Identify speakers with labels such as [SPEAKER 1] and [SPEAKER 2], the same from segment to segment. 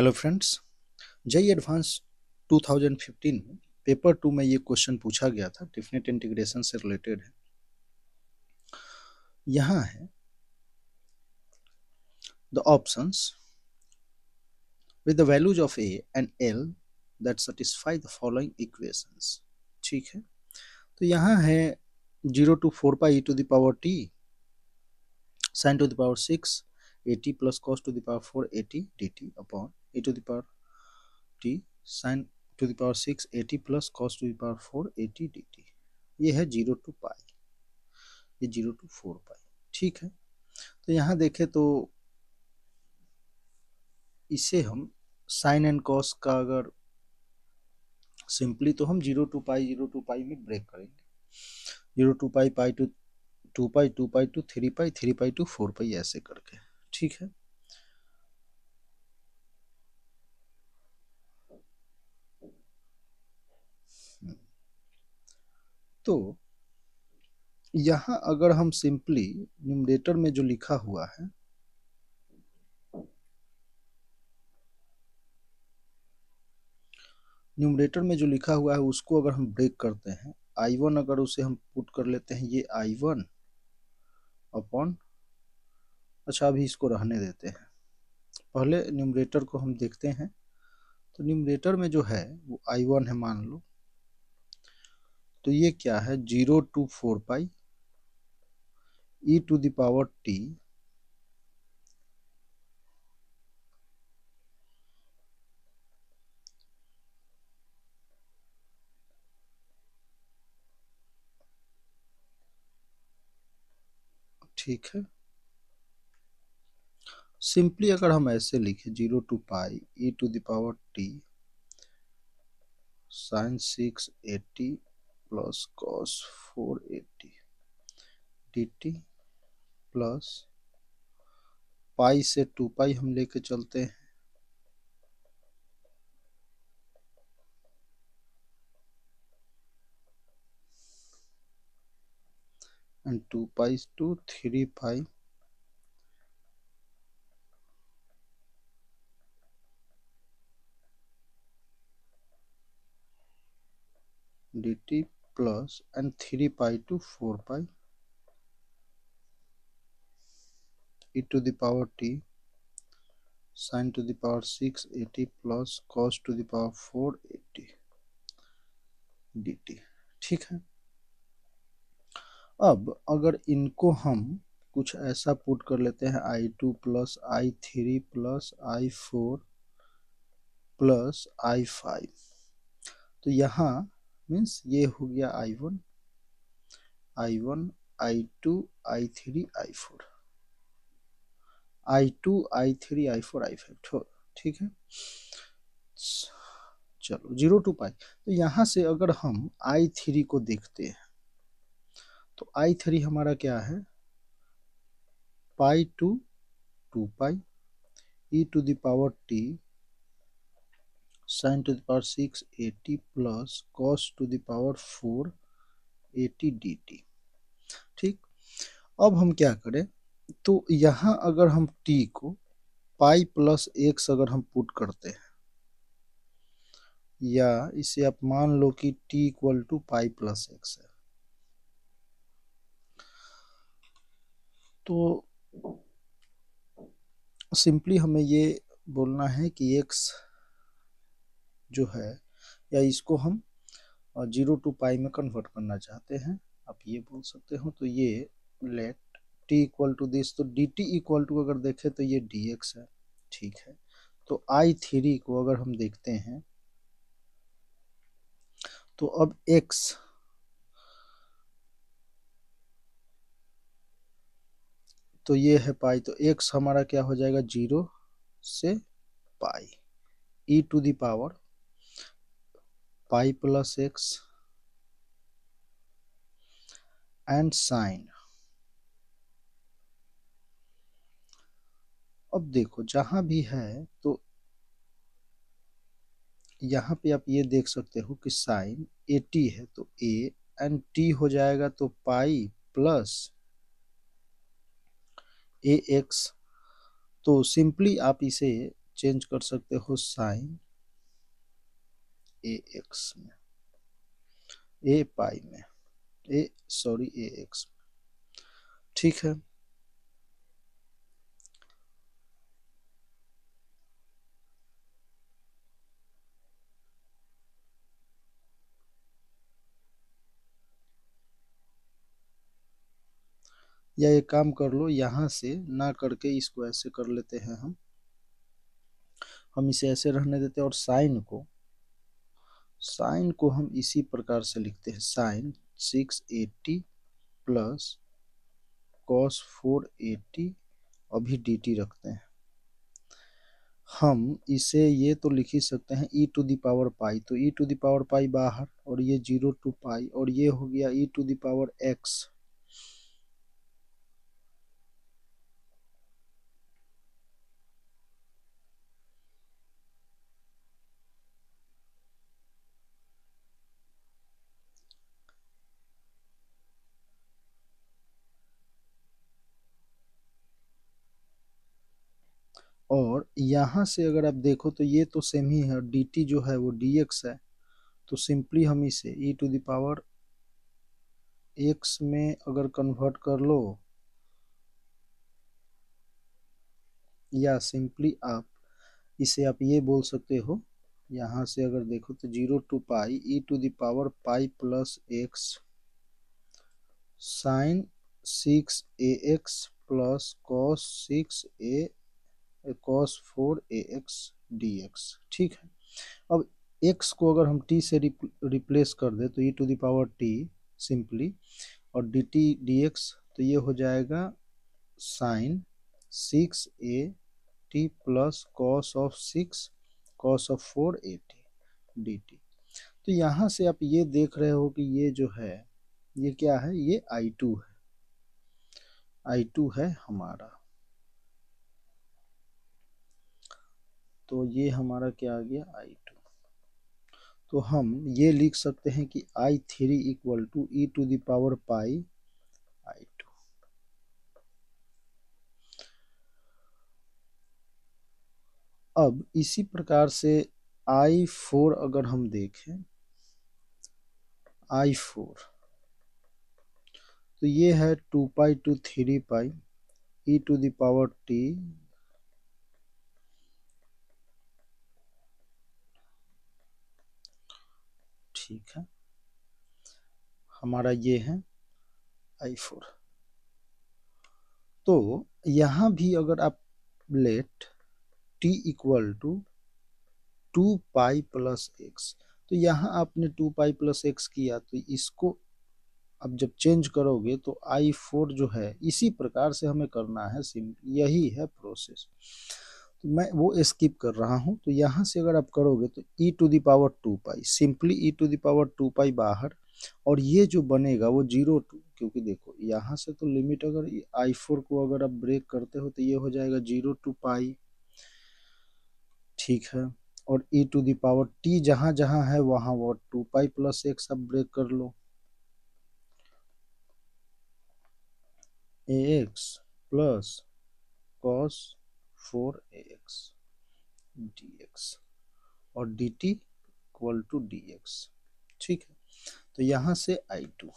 [SPEAKER 1] Hello friends, JEE advance 2015 में paper 2 में ये क्वेश्चन पूछा गया था, डेफिनेट इंटीग्रेशन से रिलेटेड है। यहाँ है the options with the values of A and L that satisfy the following equations. ठीक है, तो यहाँ है 0 to 4 pi e to the power t sin to the power 6 at plus cos to the power 4 at dt upon e to the power t sin to the power 6 at plus cos to the power 4 at dt। ये है 0 to पाई, ये 0 to 4 पाई। ठीक है, तो यहाँ देखें तो इसे हम साइन एंड कॉस का अगर सिंपली तो हम 0 to पाई में ब्रेक करेंगे। 0 to pi to 2 pi 2 pi to 3 pi 3 pi to 4 pi ऐसे करके। ठीक है, तो यहाँ अगर हम सिंपली न्यूमरेटर में जो लिखा हुआ है उसको अगर हम ब्रेक करते हैं, I1 अगर उसे हम पुट कर लेते हैं, ये I1 अपॉन, अच्छा अभी इसको रहने देते हैं, पहले न्यूमरेटर को हम देखते हैं। तो न्यूमरेटर में जो है वो I1 है मान लो, तो ये क्या है 0 to 4 pi e to the power t ठीक है, सिंपली अगर हम ऐसे लिखें 0 to pi e to the power t sin 680 plus cos 480 dt plus pi से 2 पाई हम लेके चलते हैं, and 2 pi to 3 pi dt plus and 3 pi to 4 pi e to the power t sin to the power 680 plus cos to the power 480 dt। ठीक है, अब अगर इनको हम कुछ ऐसा पुट कर लेते हैं I2 plus I3 plus I4 plus I5, तो यहाँ मीन्स ये हो गया I1 I2 I3 I4 I2 I3 I4 I5। ठीक है, चलो 0 to पाई, तो यहाँ से अगर हम I3 को देखते हैं तो I3 हमारा क्या है pi to 2 pi e to the power t sin to the power 680 plus cos to the power 480 dt। ठीक, अब हम क्या करें, तो यहाँ अगर हम t को पाई प्लस x अगर हम पुट करते हैं, या इसे आप मान लो कि t equal to pi plus x है, तो सिंपली हमें ये बोलना है कि x जो है, या इसको हम 0 to पाई में कन्वर्ट करना चाहते हैं, आप ये बोल सकते हो। तो ये let t equal to this, तो dt इक्वल टू अगर देखें तो ये dx है। ठीक है, तो I3 को अगर हम देखते हैं तो अब x तो ये है पाई, तो x हमारा क्या हो जाएगा 0 से pi e to the power pi plus x and sine. अब देखो जहां भी है तो यहाँ पे आप ये देख सकते हो कि साइन 80 है तो a एंड t हो जाएगा, तो पाई प्लस ax। तो सिंपली आप इसे चेंज कर सकते हो साइन ए एक्स में, ए पाई में, ए एक्स में। ठीक है, या एक काम कर लो, यहाँ से ना करके इसको ऐसे कर लेते हैं हम इसे ऐसे रहने देते हैं, और साइन को हम इसी प्रकार से लिखते हैं, साइन 680 प्लस कॉस 480, अभी dt रखते हैं। हम इसे ये तो लिख ही सकते हैं e to the power pi, तो e to the power pi बाहर, और ये 0 टू पाई, और ये हो गया e to the power x। और यहाँ से अगर आप देखो तो ये तो सेम ही है, dt जो है वो dx है, तो सिंपली हम इसे e to the power x में अगर कन्वर्ट कर लो, या सिंपली आप ये बोल सकते हो, यहाँ से अगर देखो तो 0 to pi e to the power pi plus x sine 6ax plus cos 4ax dx। ठीक है, अब x को अगर हम t से रिप्लेस कर दे तो e to the power t simply, और dt dx, तो ये हो जाएगा sine 6a plus cos of 480 dt। तो यहाँ से आप ये देख रहे हो कि ये जो है ये क्या है, ये I2 है, I2 है हमारा। तो ये हमारा क्या आ गया, I2। तो हम ये लिख सकते हैं कि I3 equal to e to the power pi I2। अब इसी प्रकार से I4 अगर हम देखें, I4 तो ये है 2 pi to 3 pi e to the power t ठीक है, हमारा ये है I4। तो यहाँ भी अगर आप let t equal to 2 pi plus x, तो यहाँ आपने 2 पाई प्लस एक्स किया, तो इसको अब जब चेंज करोगे तो I4 जो है इसी प्रकार से हमें करना है, सिंपल यही है प्रोसेस। तो मैं वो स्किप कर रहा हूँ, तो यहाँ से अगर आप करोगे तो e to the power 2 pi, simply e to the power 2 pi बाहर, और ये जो बनेगा वो 0 टू, क्योंकि देखो यहाँ से तो लिमिट अगर I4 को अगर आप ब्रेक करते हो तो ये हो जाएगा 0 टू पाई। ठीक है, और e to the power t जहाँ जहाँ है वहाँ वो 2 पाई प्लस एक्स आप ब्रेक कर लो, ax plus cos 4ax dx, और dt इक्वल टू dx। ठीक है, तो यहाँ से I2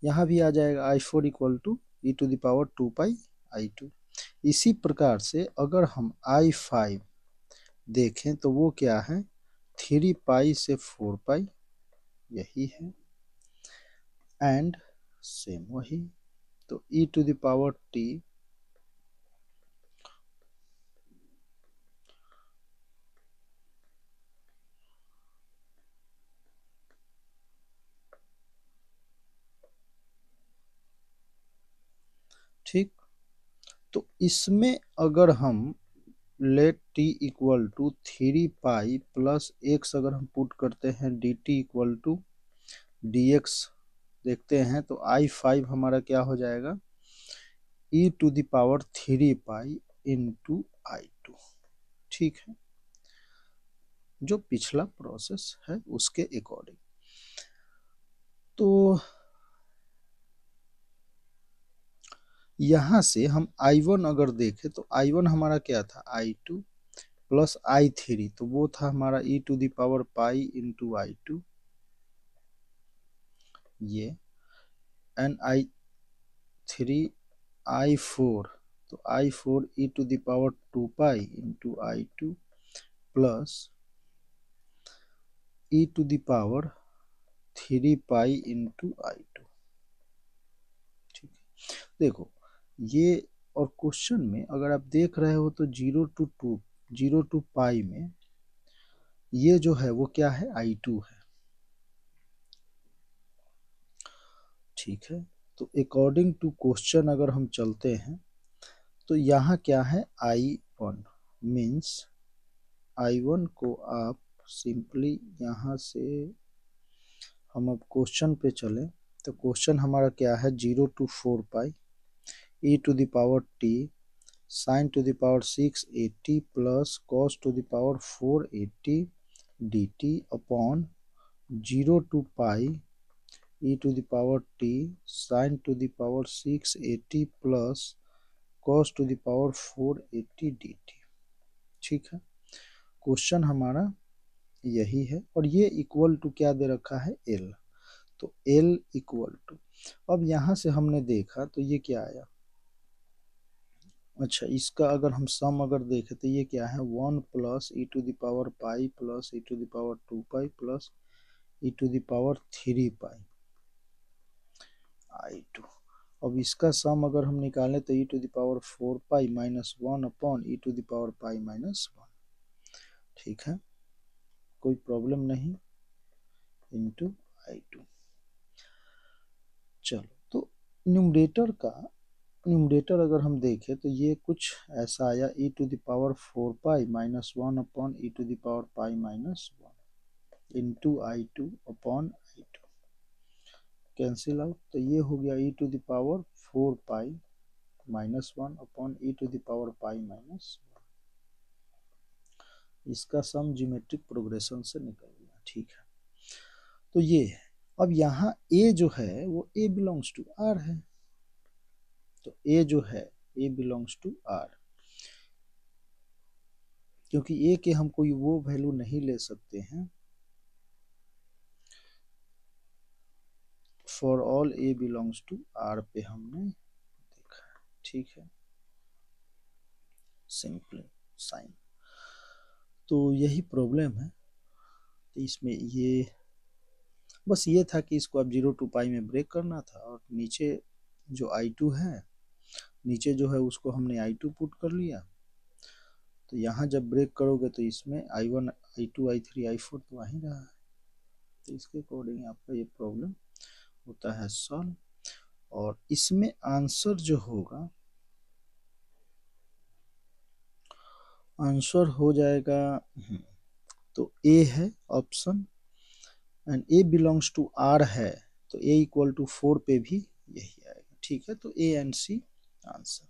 [SPEAKER 1] यहाँ भी आ जाएगा, I4 equal to e to the power 2 pi I2। इसी प्रकार से अगर हम I5 देखें तो वो क्या है, 3 पाई से 4 पाई, यही है, एंड सेम वही, तो e to the power t ठीक। तो इसमें अगर हम let t equal to 3 pi plus x अगर हम पुट करते हैं dt इक्वल टू dx देखते हैं, तो I5 हमारा क्या हो जाएगा, e to the power 3 pi into I2। ठीक है, जो पिछला प्रोसेस है उसके अकॉर्डिंग। तो यहाँ से हम I1 अगर देखें तो I1 हमारा क्या था, I2 प्लस i3, तो वो था हमारा e to the power pi into i2, ये एंड i3 i4, तो i4 e to the power 2 pi into i2 plus e to the power 3 pi into i2। ठीक है, देखो ये, और क्वेश्चन में अगर आप देख रहे हो तो 0 टू पाई में ये जो है वो क्या है, i2 है। ठीक है, तो अकॉर्डिंग टू क्वेश्चन अगर हम चलते हैं तो यहाँ क्या है, i1 मीन्स i1 को आप सिंपली यहाँ से, हम अब क्वेश्चन पे चलें तो क्वेश्चन हमारा क्या है, 0 to 4 pi e to the power t sin to the power 680 plus cos to the power 480 dt upon 0 to pi e to the power t sin to the power 680 plus cos to the power 480 dt। ठीक है, question हमारा यही है, और ये equal to क्या दे रखा है, L, तो L इक्वल टू, अब यहाँ से हमने देखा तो ये क्या आया, अच्छा इसका अगर हम सम अगर देखें तो ये क्या है, 1 plus e to the power pi plus e to the power 2 pi plus e to the power 3 pi i2। अब इसका सम अगर हम निकालें तो e to the power 4 pi minus 1 upon e to the power pi minus 1। ठीक है, कोई problem नहीं, इंटू i2। चलो, तो न्यूमरेटर अगर हम देखें तो ये कुछ ऐसा आया, e to the power 4 pi minus 1 upon e to the power pi minus 1 into i2 upon i2, cancel out, तो ये हो गया e to the power 4 pi minus 1 upon e to the power pi minus 1। इसका सम geometric progression से निकल गया। ठीक है, तो ये है। अब यहाँ a जो है वो a बिलोंग्स टू r है, तो a जो है a बिलोंग्स टू r, क्योंकि a के हम कोई वो वैल्यू नहीं ले सकते हैं, for all a belongs to r पे हमने देखा है। ठीक है, सिंपली साइन, तो यही प्रॉब्लम है। तो इसमें ये बस ये था कि इसको आप 0 टू पाई में ब्रेक करना था, और नीचे जो i2 है, नीचे जो है उसको हमने i2 पुट कर लिया, तो यहाँ जब ब्रेक करोगे तो इसमें i1 i2 i3 i4 तो आ ही रहा है, तो इसके अकॉर्डिंग आपका ये प्रॉब्लम होता है सॉल्व। और इसमें आंसर जो होगा, आंसर हो जाएगा, तो ए है option, and A belongs to R है, तो ए इक्वल टू 4 पे भी यही आएगा। ठीक है, तो ए एंड सी आंसर।